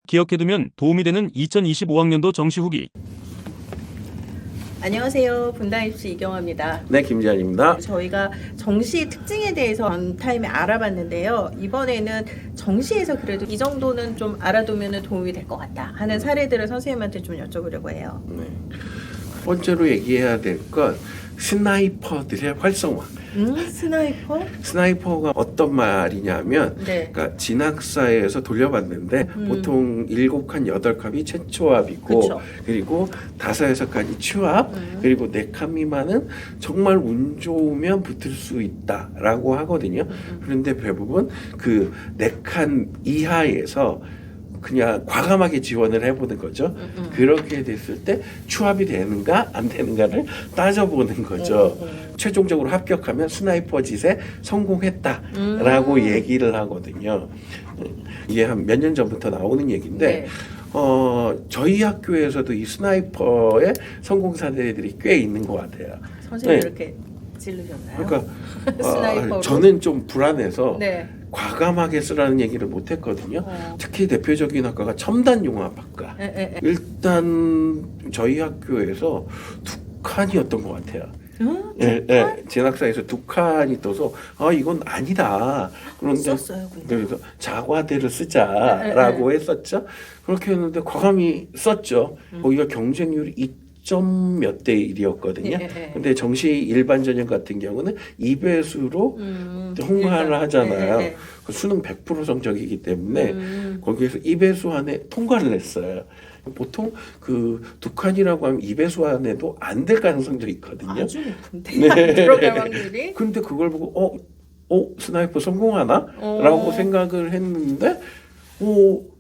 기억해두면 도움이 되는 2025학년도 정시 후기. 안녕하세요. 분당입시 이경화입니다. 네, 김지한입니다. 저희가 정시 특징에 대해서 전타임에 알아봤는데요. 이번에는 정시에서 그래도 이 정도는 좀 알아두면 도움이 될 것 같다 하는 사례들을 선생님한테 좀 여쭤보려고 해요. 네. 첫 번째로 얘기해야 될 건 스나이퍼들의 활성화. 스나이퍼? 스나이퍼가 어떤 말이냐면 네. 그러니까 진학사에서 돌려봤는데 보통 7칸, 8칸이 최초합이고 그쵸. 그리고 5, 6칸이 추합 그리고 4칸 미만은 정말 운 좋으면 붙을 수 있다라고 하거든요. 그런데 대부분 그 4칸 이하에서 그냥 과감하게 지원을 해보는 거죠. 그렇게 됐을 때 추합이 되는가 안 되는가를 따져보는 거죠. 최종적으로 합격하면 스나이퍼 짓에 성공했다라고 얘기를 하거든요. 이게 한 몇 년 전부터 나오는 얘기인데 네. 저희 학교에서도 이 스나이퍼의 성공 사례들이 꽤 있는 것 같아요. 선생님 네. 이렇게 찌르셨나요? 그러니까 스나이퍼로? 저는 좀 불안해서 네. 과감하게 쓰라는 얘기를 못 했거든요. 특히 대표적인 학과가 첨단융합학과. 일단 저희 학교에서 2칸이었던 것 같아요. 예, 진학사에서 2칸이 떠서 이건 아니다. 그런데 썼어요, 근데? 그래서 자과대를 쓰자라고 했었죠. 그렇게 했는데 과감히 썼죠. 거기가 경쟁률이 2점 몇 대 1이었거든요. 근데 정시 일반 전형 같은 경우는 2배수로 통과를 하잖아요. 그 수능 100% 성적이기 때문에 거기에서 2배수 안에 통과를 했어요. 보통 그 2칸이라고 하면 2배수 안에도 안 될 가능성도 있거든요. 아주 높은데 안 들어갈 확률이? 근데 그걸 보고 스나이퍼 성공하나? 라고 생각을 했는데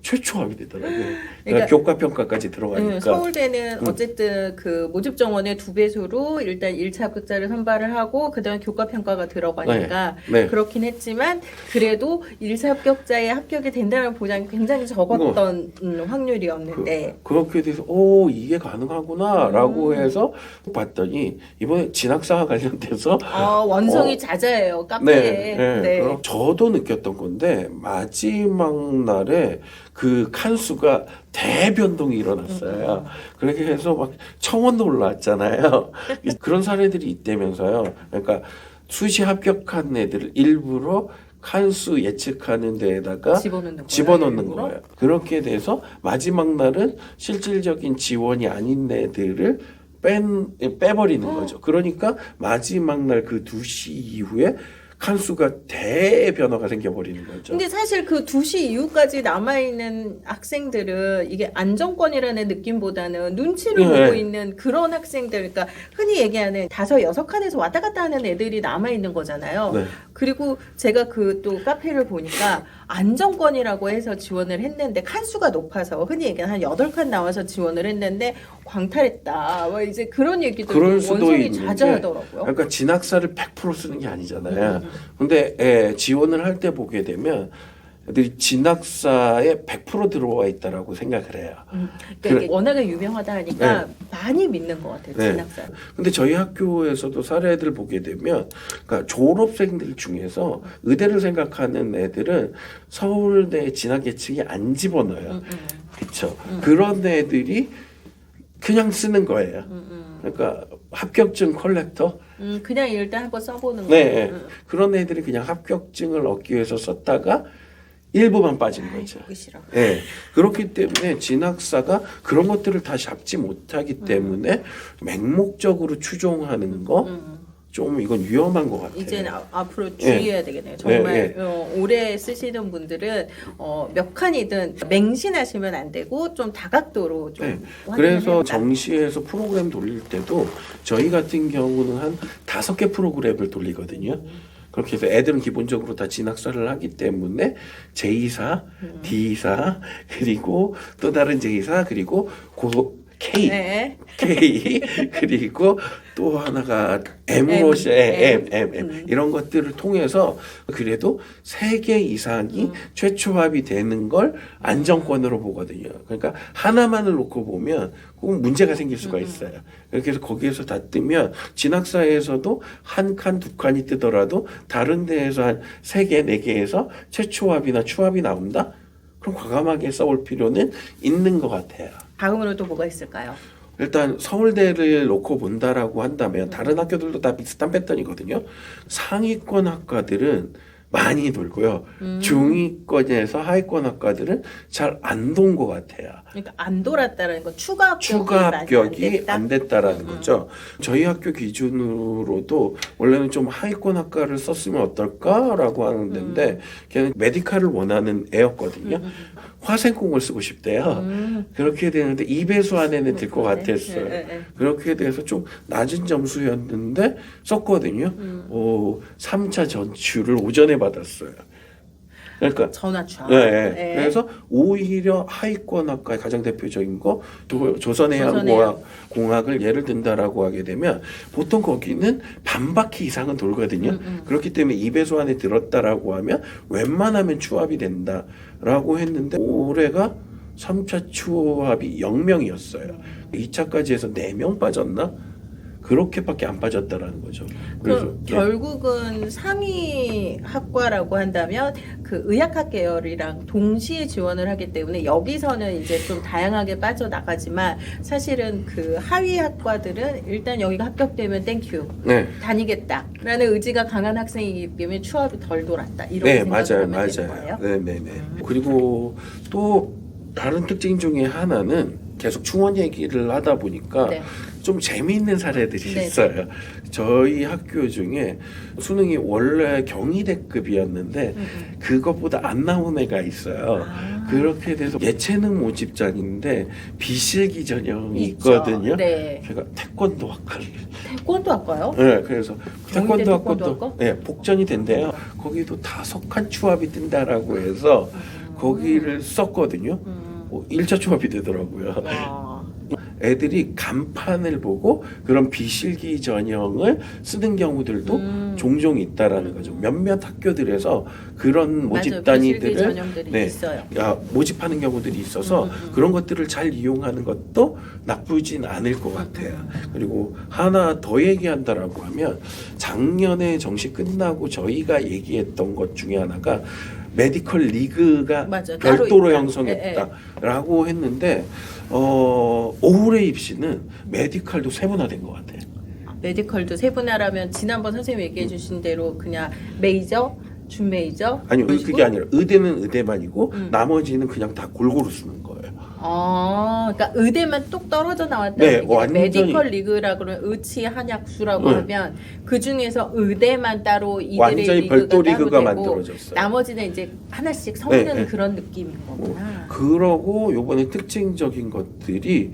최초합이 되더라고요. 그러니까 교과평가까지 들어가니까. 서울대는 어쨌든 그 모집 정원의 2배수로 일단 1차 합격자를 선발을 하고 그다음에 교과평가가 들어가니까 네. 그렇긴 했지만 그래도 1차 합격자의 합격이 된다는 보장이 굉장히 적었던 확률이었는데 그렇게 돼서 이게 가능하구나 라고 해서 봤더니 이번에 진학사와 관련돼서 원성이 잦아요 카페에. 네. 그럼 저도 느꼈던 건데 마지막 날에 그 칸수가 대변동이 일어났어요. 그렇게 해서 막 청원도 올라왔잖아요. 그런 사례들이 있다면서요. 그러니까 수시 합격한 애들을 일부러 칸수 예측하는 데에다가 집어넣는 거예요. 그렇게 돼서 마지막 날은 실질적인 지원이 아닌 애들을 빼버리는 거죠. 그러니까 마지막 날 그 2시 이후에 칸수가 대변화가 생겨버리는 거죠. 근데 사실 그 2시 이후까지 남아있는 학생들은 이게 안정권이라는 느낌보다는 눈치를 보고 있는 그런 학생들, 그러니까 흔히 얘기하는 5, 6칸에서 왔다 갔다 하는 애들이 남아있는 거잖아요. 네. 그리고 제가 그 또 카페를 보니까 안정권이라고 해서 지원을 했는데 칸수가 높아서 흔히 얘기하는 한 8칸 나와서 지원을 했는데 광탈했다. 뭐 이제 그런 얘기도 그럴 수도 원성이 있는데, 자자하더라고요. 그러니까 진학사를 100% 쓰는 게 아니잖아요. 근데 지원을 할 때 보게 되면 애들이 진학사에 100% 들어와 있다라고 생각을 해요. 그러니까 이게 워낙에 유명하다 하니까 많이 믿는 것 같아요. 진학사. 근데 저희 학교에서도 사례들 보게 되면 그러니까 졸업생들 중에서 의대를 생각하는 애들은 서울대 진학 예측이 안 집어넣어요. 그렇죠. 그런 애들이 그냥 쓰는 거예요. 그러니까 합격증 컬렉터. 그냥 일단 한번 써보는 네. 거예요. 그런 애들이 그냥 합격증을 얻기 위해서 썼다가 일부만 빠진 거죠. 보기 싫어. 네. 그렇기 때문에 진학사가 그런 것들을 다 잡지 못하기 때문에 맹목적으로 추종하는 거 좀 이건 위험한 것 같아요. 이제는 앞으로 주의해야 되겠네요. 정말 오래 쓰시는 분들은 몇 칸이든 맹신하시면 안 되고 좀 다각도로 좀 그래서 정시에서 프로그램 돌릴 때도 저희 같은 경우는 한 5개 프로그램을 돌리거든요. 그렇게 해서 애들은 기본적으로 다 진학사를 하기 때문에 제2사, D2사, 그리고 또 다른 제2사, 그리고 K, 그리고 또 하나가 M으로 M 이런 것들을 통해서 그래도 3개 이상이 최초합이 되는 걸 안정권으로 보거든요. 그러니까 하나만을 놓고 보면 꼭 문제가 생길 수가 있어요. 그렇게 해서 거기에서 다 뜨면 진학사에서도 1칸, 2칸이 뜨더라도 다른 데에서 한 3개, 4개에서 최초합이나 추합이 나온다? 그럼 과감하게 써올 필요는 있는 것 같아요. 다음으로 또 뭐가 있을까요? 일단 서울대를 놓고 본다라고 한다면 다른 학교들도 다 비슷한 패턴이거든요. 상위권 학과들은 많이 돌고요. 중위권에서 하위권 학과들은 잘 안 돈 것 같아요. 그러니까 안 돌았다는 건 추가 합격이 안 됐다라는 거죠. 저희 학교 기준으로도 원래는 좀 하위권 학과를 썼으면 어떨까라고 하는 데인데 걔는 메디칼을 원하는 애였거든요. 화생공을 쓰고 싶대요. 그렇게 되는데 2배수 안에는 들 것 같았어요. 그렇게 돼서 좀 낮은 점수였는데 썼거든요. 3차 전출을 오전에 받았어요. 그러니까 전화추. 네. 그래서 오히려 하위권 학과의 가장 대표적인 거 조선해양공학을 예를 든다라고 하게 되면 보통 거기는 반바퀴 이상은 돌거든요. 그렇기 때문에 2배수 안에 들었다라고 하면 웬만하면 추합이 된다라고 했는데 올해가 3차 추합이 0명이었어요. 2차까지 해서 4명 빠졌나? 그렇게밖에 안 빠졌다라는 거죠. 그래서 결국은 상위 학과라고 한다면 그 의학학 계열이랑 동시에 지원을 하기 때문에 여기서는 이제 좀 다양하게 빠져나가지만 사실은 그 하위 학과들은 일단 여기가 합격되면 땡큐 다니겠다라는 의지가 강한 학생이기 때문에 추합이 덜 돌았다 이런 생각을 하면 되는 거예요. 네네네. 그리고 또 다른 특징 중에 하나는 계속 충원 얘기를 하다 보니까 좀 재미있는 사례들이 있어요. 저희 학교 중에 수능이 원래 경희대급이었는데 그것보다 안 나온 애가 있어요. 그렇게 돼서 예체능 모집장인데 비실기 전형이 있거든요. 걔가 태권도 학과를. 태권도 학과요? 네, 그래서 태권도 학과도 학과도 복전이 된대요. 거기도 5칸 추합이 뜬다라고 해서 거기를 썼거든요. 1차 추합이 되더라고요. 애들이 간판을 보고 그런 비실기 전형을 쓰는 경우들도 종종 있다라는 거죠. 몇몇 학교들에서 그런 모집단위들을 모집하는 경우들이 있어서 그런 것들을 잘 이용하는 것도 나쁘진 않을 것 같아요. 그리고 하나 더 얘기한다라고 하면 작년에 정시 끝나고 저희가 얘기했던 것 중에 하나가 메디컬 리그가 별도로 형성했다라고 했는데 올해 입시는 메디컬도 세분화된 것 같아요. 메디컬도 세분화라면 지난번 선생님 얘기해 주신 대로 그냥 메이저, 준메이저? 아니요, 그게 아니라 의대는 의대만이고 나머지는 그냥 다 골고루 쓰는 거예요. 그러니까 의대만 뚝 떨어져 나왔다는 얘기죠. 메디컬 리그라 그러면 의치, 한약수라고 하면 그 중에서 의대만 따로 이들의 완전히 별도 리그가 만들어졌어요. 나머지는 이제 하나씩 섞는 그런 느낌인 거구나. 그러고 요번에 특징적인 것들이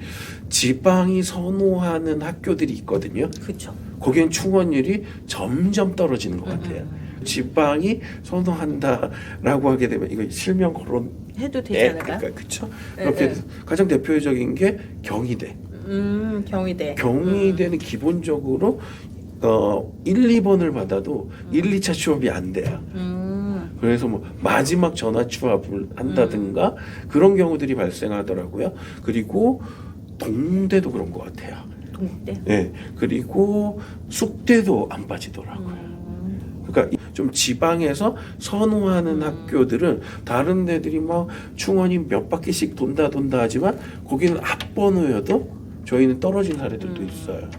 지방이 선호하는 학교들이 있거든요. 그렇죠. 거기는 충원율이 점점 떨어지는 것 같아요. 지방이 선호한다라고 하게 되면 이거 실명 거론 해도 되지 않을까요? 그러니까 그렇죠. 그렇게 가장 대표적인 게 경희대. 경희대. 경희대는 기본적으로 1, 2번을 받아도 1, 2차 취업이 안 돼요. 그래서 뭐 마지막 전화 취업을 한다든가 그런 경우들이 발생하더라고요. 그리고 동대도 그런 것 같아요. 동대. 네. 그리고 숙대도 안 빠지더라고요. 그러니까 좀 지방에서 선호하는 학교들은 다른 데들이 막 충원이 몇 바퀴씩 돈다 하지만 거기는 앞번호여도 저희는 떨어진 사례들도 있어요.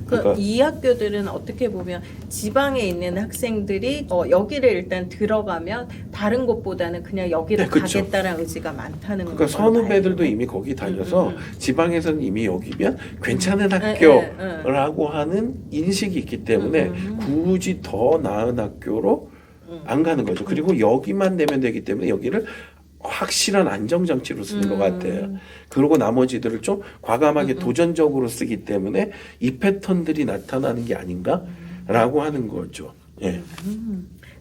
그러니까 이 학교들은 어떻게 보면 지방에 있는 학생들이 여기를 일단 들어가면 다른 곳보다는 그냥 여기를 가겠다는 의지가 많다는 거예요. 그러니까 선후배들도 이미 거기 다녀서 지방에서는 이미 여기면 괜찮은 학교라고 하는 인식이 있기 때문에 굳이 더 나은 학교로 안 가는 거죠. 그리고 여기만 내면 되기 때문에 여기를 확실한 안정장치로 쓰는 것 같아요. 그리고 나머지들을 좀 과감하게 도전적으로 쓰기 때문에 이 패턴들이 나타나는 게 아닌가라고 하는 거죠. 예.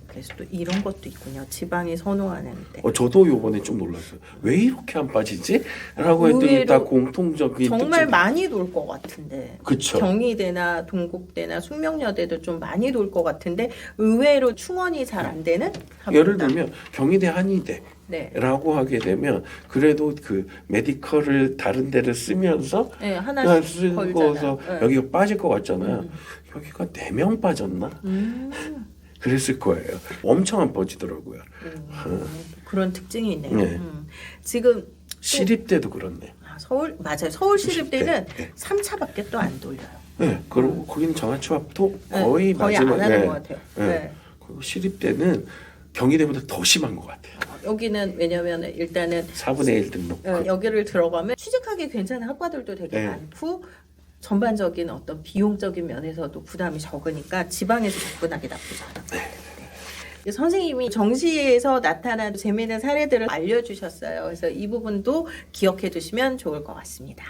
그래서 또 이런 것도 있군요. 지방이 선호하는데. 저도 요번에 좀 놀랐어요. 왜 이렇게 안 빠지지? 라고 했더니 다 공통적인 정말 많이 돌 것 같은데. 그쵸. 경희대나 동국대나 숙명여대도 좀 많이 돌 것 같은데 의외로 충원이 잘 안 되는 학교다. 예를 들면 경희대 한의대 라고 하게 되면 그래도 그 메디컬을 다른 데를 쓰면서 하나씩 쓰고서 여기가 빠질 것 같잖아요. 여기가 4명 빠졌나? 그랬을 거예요. 엄청 안 뻗지더라고요. 그런 특징이 있네요. 네. 지금 시립대도 그렇네. 서울 맞아요. 서울 시립대는 네. 3차밖에 또 안 돌려요. 네, 그리고 거기는 정화초합도 네, 거의 거의 마지막. 안 하는 네. 것 같아요. 네. 네. 그리고 시립대는 경희대보다 더 심한 것 같아요. 여기는 왜냐하면 일단은 4분의 1 등록. 여기를 들어가면 취직하기 괜찮은 학과들도 되게 네. 많고 전반적인 어떤 비용적인 면에서도 부담이 적으니까 지방에서 접근하기 나쁘지 않아요. 네. 선생님이 정시에서 나타난 재미있는 사례들을 알려주셨어요. 그래서 이 부분도 기억해 두시면 좋을 것 같습니다.